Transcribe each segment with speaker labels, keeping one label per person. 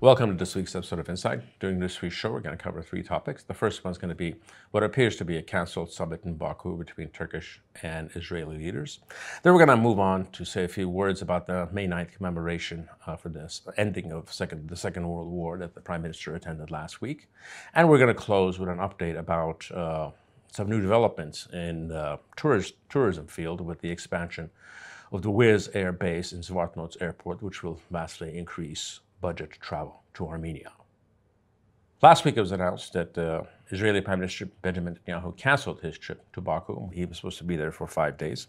Speaker 1: Welcome to this week's episode of Insight. During this week's show, we're going to cover three topics. The first one is going to be what appears to be a canceled summit in Baku between Turkish and Israeli leaders. Then we're going to move on to say a few words about the May 9th commemoration for this ending of the Second World War that the Prime Minister attended last week. And we're going to close with an update about some new developments in the tourism field with the expansion of the Wizz Air base in Zvartnots Airport, which will vastly increase budget travel to Armenia. Last week it was announced that Israeli Prime Minister Benjamin Netanyahu canceled his trip to Baku. He was supposed to be there for 5 days,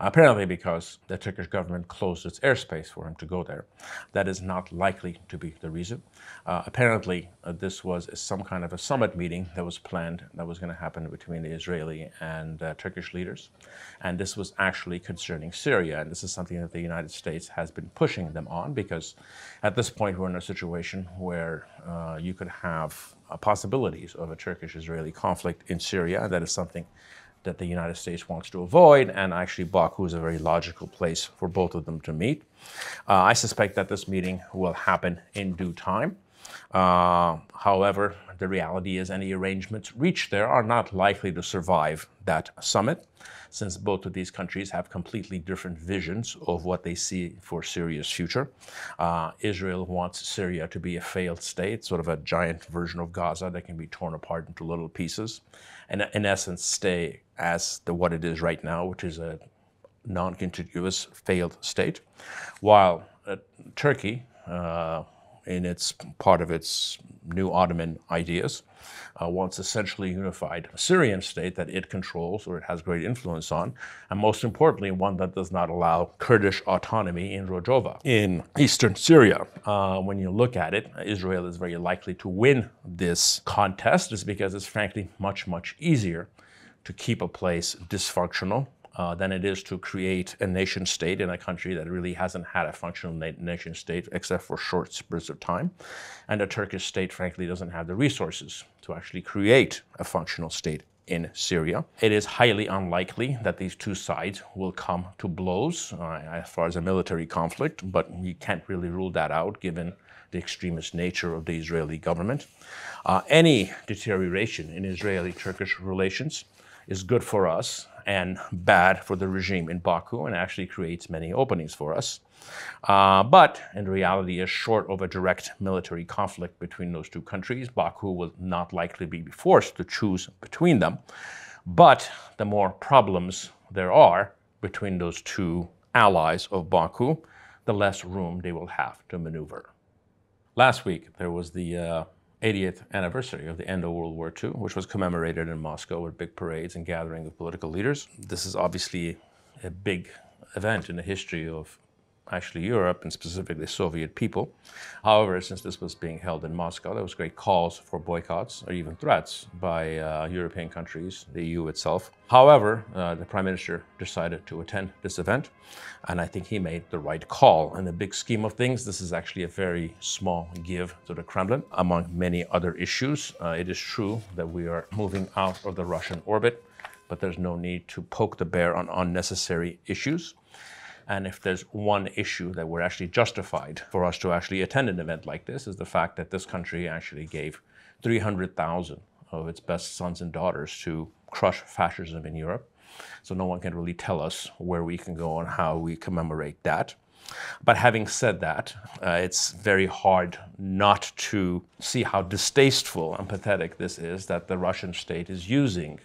Speaker 1: apparently because the Turkish government closed its airspace for him to go there. That is not likely to be the reason. Apparently, this was some kind of a summit meeting that was planned that was going to happen between the Israeli and Turkish leaders. And this was actually concerning Syria. And this is something that the United States has been pushing them on because at this point we're in a situation where you could have possibilities of a Turkish-Israeli conflict in Syria. That is something that the United States wants to avoid, and actually Baku is a very logical place for both of them to meet. I suspect that this meeting will happen in due time. However, the reality is any arrangements reached there are not likely to survive that summit, since both of these countries have completely different visions of what they see for Syria's future. Israel wants Syria to be a failed state, sort of a giant version of Gaza that can be torn apart into little pieces, and in essence stay as what it is right now, which is a non-contiguous failed state, while Turkey, in its part of its new Ottoman ideas, wants essentially unified Syrian state that it controls or it has great influence on, and most importantly, one that does not allow Kurdish autonomy in Rojava in eastern Syria. When you look at it, Israel is very likely to win this contest, is because it's frankly much, much easier to keep a place dysfunctional than it is to create a nation state in a country that really hasn't had a functional nation state except for short spurts of time. And the Turkish state, frankly, doesn't have the resources to actually create a functional state in Syria. It is highly unlikely that these two sides will come to blows as far as a military conflict, but you can't really rule that out given the extremist nature of the Israeli government. Any deterioration in Israeli-Turkish relations is good for us and bad for the regime in Baku, and actually creates many openings for us. But in reality, is short of a direct military conflict between those two countries, Baku will not likely be forced to choose between them. But the more problems there are between those two allies of Baku, the less room they will have to maneuver. Last week, there was the 80th anniversary of the end of World War II, which was commemorated in Moscow with big parades and gathering of political leaders. This is obviously a big event in the history of actually Europe and specifically Soviet people. However, since this was being held in Moscow, there was great calls for boycotts or even threats by European countries, the EU itself. However, the Prime Minister decided to attend this event, and I think he made the right call. In the big scheme of things, this is actually a very small give to the Kremlin. Among many other issues, it is true that we are moving out of the Russian orbit, but there's no need to poke the bear on unnecessary issues. And if there's one issue that we're actually justified for us to actually attend an event like this, is the fact that this country actually gave 300,000 of its best sons and daughters to crush fascism in Europe. So no one can really tell us where we can go and how we commemorate that. But having said that, it's very hard not to see how distasteful and pathetic this is that the Russian state is using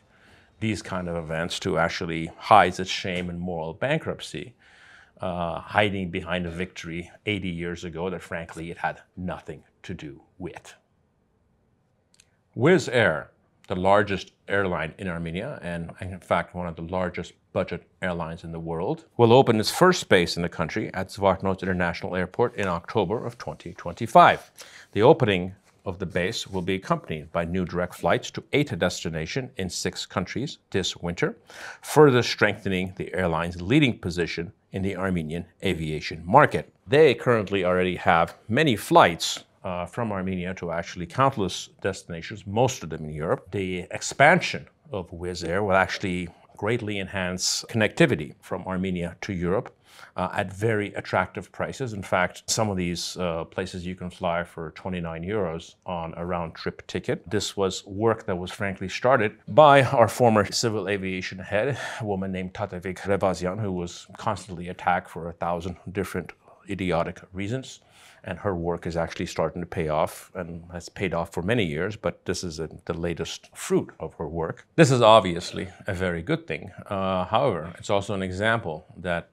Speaker 1: these kind of events to actually hide its shame and moral bankruptcy, hiding behind a victory 80 years ago that frankly it had nothing to do with. Wizz Air, the largest airline in Armenia, and in fact one of the largest budget airlines in the world, will open its first base in the country at Zvartnots International Airport in October of 2025. The opening of the base will be accompanied by new direct flights to 8 destinations in 6 countries this winter, further strengthening the airline's leading position in the Armenian aviation market. They currently already have many flights from Armenia to actually countless destinations, most of them in Europe. The expansion of Wizz Air will actually greatly enhance connectivity from Armenia to Europe at very attractive prices. In fact, some of these places you can fly for 29 euros on a round-trip ticket. This was work that was frankly started by our former civil aviation head, a woman named Tatevik Revazyan, who was constantly attacked for 1,000 different idiotic reasons. And her work is actually starting to pay off and has paid off for many years, but this is the latest fruit of her work. This is obviously a very good thing. However, it's also an example that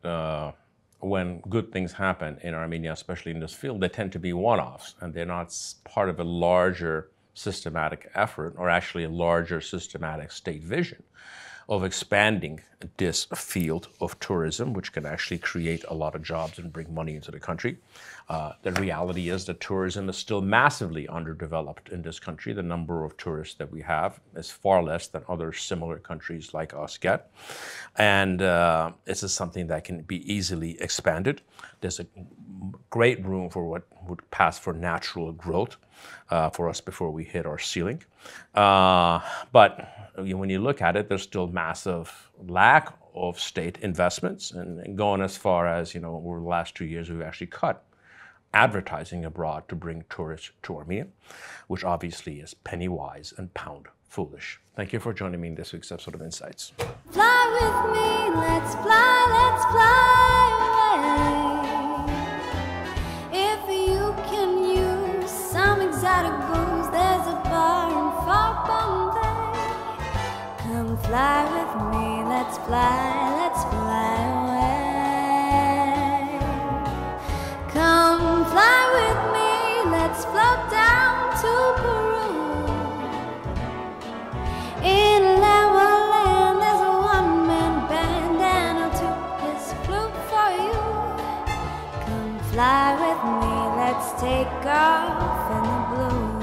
Speaker 1: when good things happen in Armenia, especially in this field, they tend to be one-offs and they're not part of a larger systematic effort or actually a larger systematic state vision of expanding this field of tourism, which can actually create a lot of jobs and bring money into the country. The reality is that tourism is still massively underdeveloped in this country. The number of tourists that we have is far less than other similar countries like us get. And this is something that can be easily expanded. There's a great room for what would pass for natural growth for us before we hit our ceiling. But when you look at it, there's still massive lack of state investments, and going as far as, over the last 2 years, we've actually cut advertising abroad to bring tourists to Armenia, which obviously is penny wise and pound foolish. Thank you for joining me in this week's episode of Insights.
Speaker 2: Fly with me, let's fly away. If you can use some exotic booze, there's a bar in far Bombay. Come fly with me, let's fly away. Come fly with me, let's float down to Peru. In Legoland, there's a one-man band and I'll toot his flute for you. Come fly with me, let's take off in the blue.